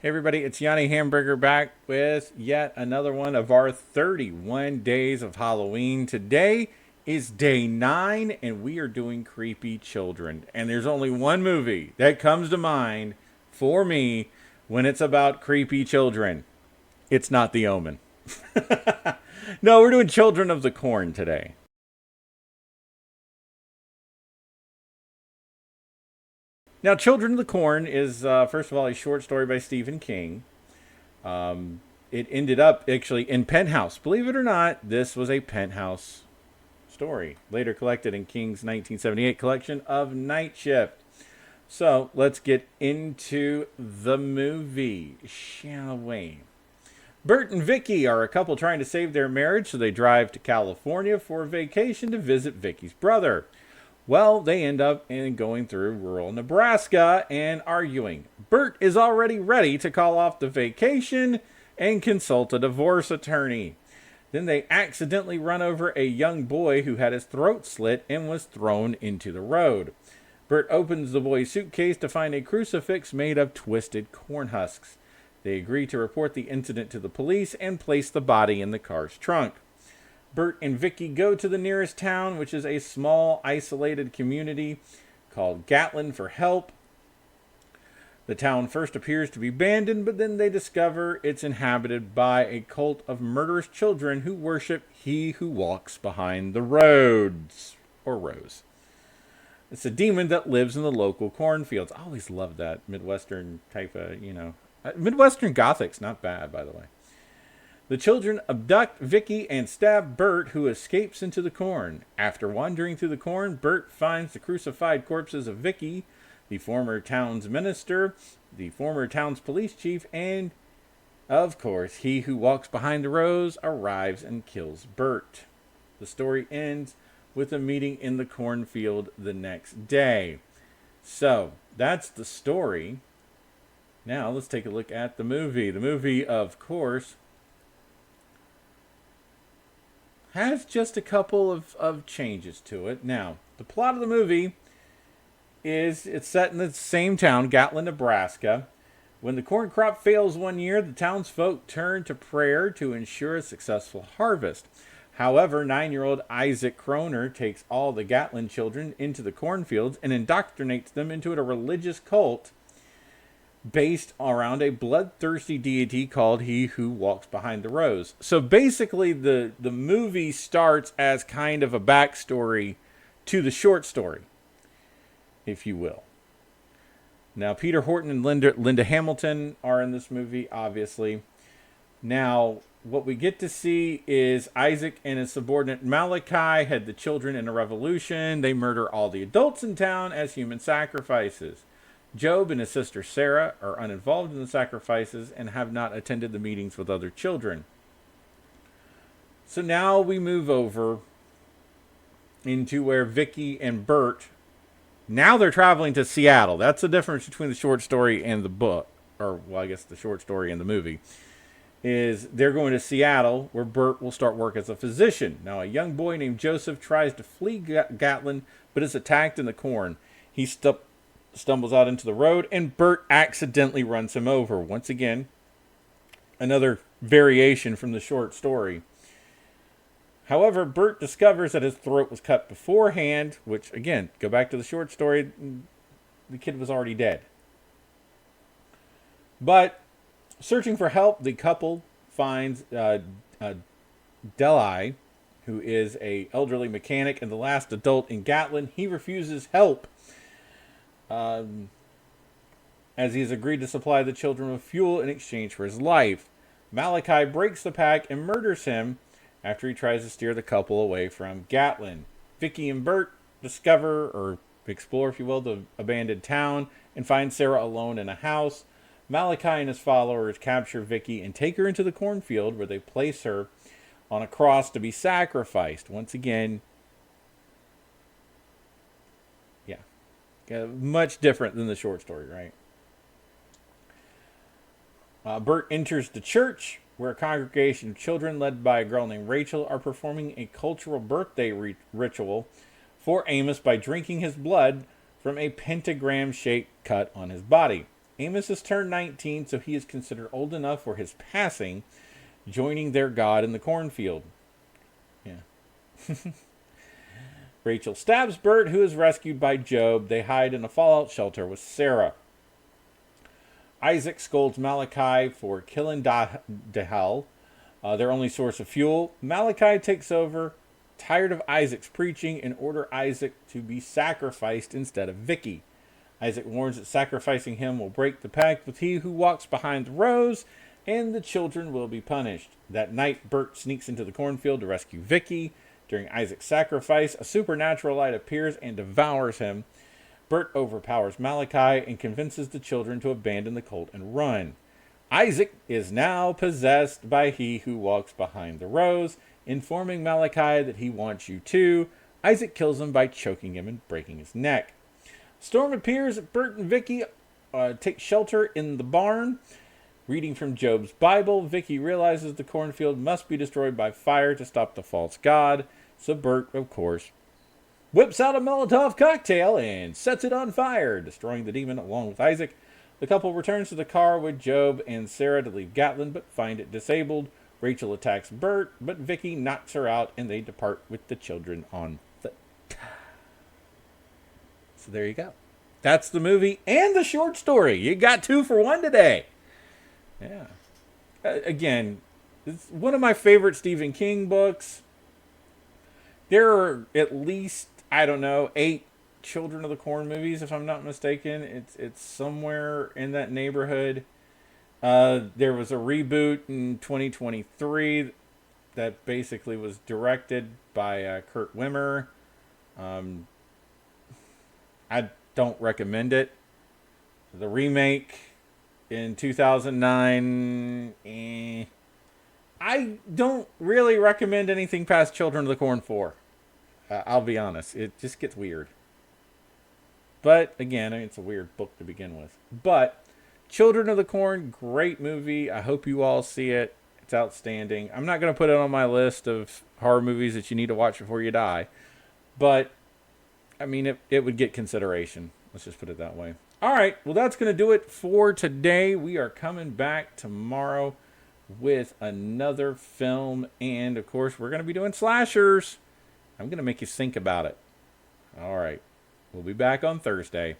Hey everybody, it's Yanni Hamburger back with yet another one of our 31 days of Halloween. Today is day 9 and we are doing Creepy Children. And there's only one movie that comes to mind for me when it's about creepy children. It's not The Omen. No, we're doing Children of the Corn today. Now, Children of the Corn is, first of all, a short story by Stephen King. It ended up actually in Penthouse. Believe it or not, this was a Penthouse story, later collected in King's 1978 collection of Night Shift. So let's get into the movie, shall we? Bert and Vicky are a couple trying to save their marriage, so they drive to California for a vacation to visit Vicky's brother. Well, they end up going through rural Nebraska and arguing. Bert is already ready to call off the vacation and consult a divorce attorney. Then they accidentally run over a young boy who had his throat slit and was thrown into the road. Bert opens the boy's suitcase to find a crucifix made of twisted corn husks. They agree to report the incident to the police and place the body in the car's trunk. Bert and Vicky go to the nearest town, which is a small, isolated community called Gatlin, for help. The town first appears to be abandoned, but then they discover it's inhabited by a cult of murderous children who worship he who walks behind the roads, or rose. It's a demon that lives in the local cornfields. I always loved that Midwestern type of, Midwestern Gothic's not bad, by the way. The children abduct Vicky and stab Bert, who escapes into the corn. After wandering through the corn, Bert finds the crucified corpses of Vicky, the former town's minister, the former town's police chief, and, of course, he who walks behind the rows arrives and kills Bert. The story ends with a meeting in the cornfield the next day. So, that's the story. Now, let's take a look at the movie. The movie, of course, has just a couple of changes to it. Now, the plot of the movie is it's set in the same town, Gatlin, Nebraska. When the corn crop fails one year, the townsfolk turn to prayer to ensure a successful harvest. However, 9-year-old Isaac Kroner takes all the Gatlin children into the cornfields and indoctrinates them into a religious cult based around a bloodthirsty deity called He Who Walks Behind the Rows. So basically, the movie starts as kind of a backstory to the short story, if you will. Now, Peter Horton and Linda Hamilton are in this movie, obviously. Now, what we get to see is Isaac and his subordinate Malachi had the children in a revolution. They murder all the adults in town as human sacrifices. Job and his sister Sarah are uninvolved in the sacrifices and have not attended the meetings with other children. So now we move over into where Vicky and Bert, now they're traveling to Seattle. That's the difference between the short story and the book, or well, I guess the short story and the movie, is they're going to Seattle where Bert will start work as a physician. Now a young boy named Joseph tries to flee Gatlin, but is attacked in the corn. He stumbles out into the road, and Bert accidentally runs him over. Once again, another variation from the short story. However, Bert discovers that his throat was cut beforehand, which, again, go back to the short story, the kid was already dead. But, searching for help, the couple finds Deli, who is an elderly mechanic and the last adult in Gatlin. He refuses help, as he has agreed to supply the children with fuel in exchange for his life. Malachi breaks the pact and murders him after he tries to steer the couple away from Gatlin. Vicky and Bert discover, or explore if you will, the abandoned town and find Sarah alone in a house. Malachi and his followers capture Vicky and take her into the cornfield where they place her on a cross to be sacrificed. Once again, much different than the short story, right? Bert enters the church where a congregation of children led by a girl named Rachel are performing a cultural birthday ritual for Amos by drinking his blood from a pentagram-shaped cut on his body. Amos has turned 19, so he is considered old enough for his passing, joining their God in the cornfield. Yeah. Rachel stabs Bert, who is rescued by Job. They hide in a fallout shelter with Sarah. Isaac scolds Malachi for killing Dahel, their only source of fuel. Malachi takes over, tired of Isaac's preaching, and order Isaac to be sacrificed instead of Vicky. Isaac warns that sacrificing him will break the pact with he who walks behind the rows, and the children will be punished. That night, Bert sneaks into the cornfield to rescue Vicky. During Isaac's sacrifice, a supernatural light appears and devours him. Bert overpowers Malachi and convinces the children to abandon the colt and run. Isaac is now possessed by he who walks behind the rows, informing Malachi that he wants you too. Isaac kills him by choking him and breaking his neck. Storm appears. Bert and Vicky take shelter in the barn. Reading from Job's Bible, Vicky realizes the cornfield must be destroyed by fire to stop the false god. So Bert, of course, whips out a Molotov cocktail and sets it on fire, destroying the demon along with Isaac. The couple returns to the car with Job and Sarah to leave Gatlin, but find it disabled. Rachel attacks Bert, but Vicky knocks her out, and they depart with the children on foot. So there you go. That's the movie and the short story. You got 2 for 1 today. Yeah. Again, it's one of my favorite Stephen King books. There are at least, I don't know, 8 Children of the Corn movies, if I'm not mistaken. It's somewhere in that neighborhood. There was a reboot in 2023 that basically was directed by Kurt Wimmer. I don't recommend it. The remake in 2009, I don't really recommend anything past Children of the Corn 4. I'll be honest. It just gets weird. But, again, it's a weird book to begin with. But, Children of the Corn, great movie. I hope you all see it. It's outstanding. I'm not going to put it on my list of horror movies that you need to watch before you die. But, I mean, it would get consideration. Let's just put it that way. All right. Well, that's going to do it for today. We are coming back tomorrow with another film. And, of course, we're going to be doing slashers. I'm going to make you think about it. All right. We'll be back on Thursday.